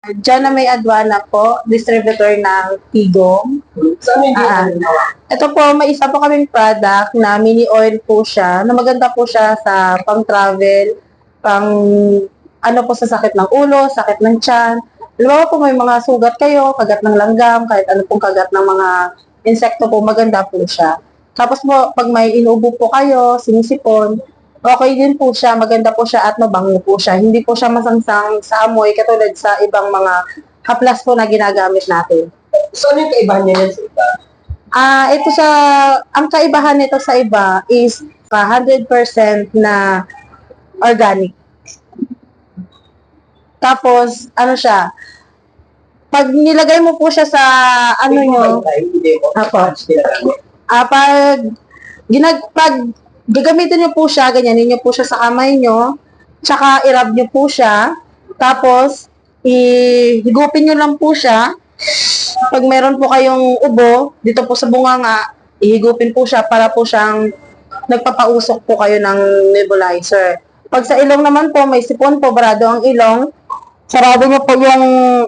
Diyan na may aduana po, distributor ng Tigong. Saan yung Ito po, may isa po kaming product na mini oil po siya, na maganda po siya sa pang-travel, pang ano po sa sakit ng ulo, sakit ng tiyan. Halimbawa po may mga sugat kayo, kagat ng langgam, kahit ano pong kagat ng mga insekto po, maganda po siya. Tapos po, pag may inuubo po kayo, sinisipon, okay din po siya, maganda po siya at mabango po siya. Hindi po siya masangsang sa amoy katulad sa ibang mga haplas po na ginagamit natin. So, ano yung kaibahan niya yan sa iba? Ito sa, ang kaibahan nito sa iba is 100% na organic. Tapos, ano siya, pag nilagay mo po siya sa, ano nyo, Apo. Pag gagamitin nyo po siya, ganyanin nyo po siya sa kamay nyo, tsaka i-rub nyo po siya, tapos, higupin nyo lang po siya. Pag meron po kayong ubo, dito po sa bunganga, ihigupin po siya para po siyang nagpapausok po kayo ng nebulizer. Pag sa ilong naman po, may sipon po, barado ang ilong, sarado nyo po yung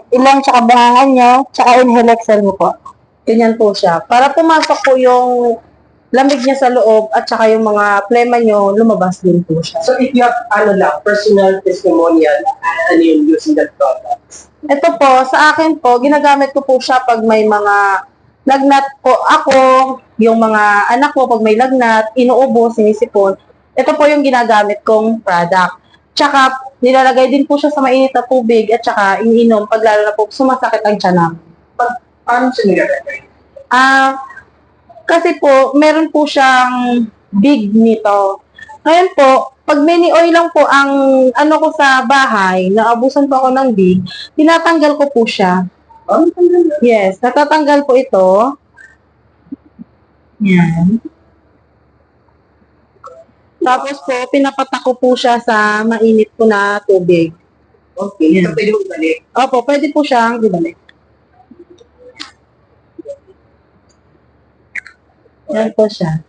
ilong tsaka bungangan nyo, tsaka inhale exhale mo po. Ganyan po siya. Para pumasok po yung lamig niya sa loob at saka yung mga plema nyo, lumabas din po siya. So, if you have, personal testimonial, ano yung using that product? Ito po, sa akin po, ginagamit ko po siya pag may mga lagnat po ako, yung mga anak ko pag may lagnat, inuubo, sinisipon. Ito po yung ginagamit kong product. Tsaka, nilalagay din po siya sa mainit na tubig at tsaka iniinom pag lalo na po sumasakit ang tiyan. Paano siya nilalagay? Kasi po, meron po siyang big nito. Ngayon po, pag mini oil lang po ang ano ko sa bahay, naabusan po ako ng big, tinatanggal ko po siya. Yes, natatanggal po ito. Yan. Tapos po, pinapatak ko po siya sa mainit po na tubig. Okay, so pwede mo ibalik. Opo, pwede po siyang ibalik. Yan po siya.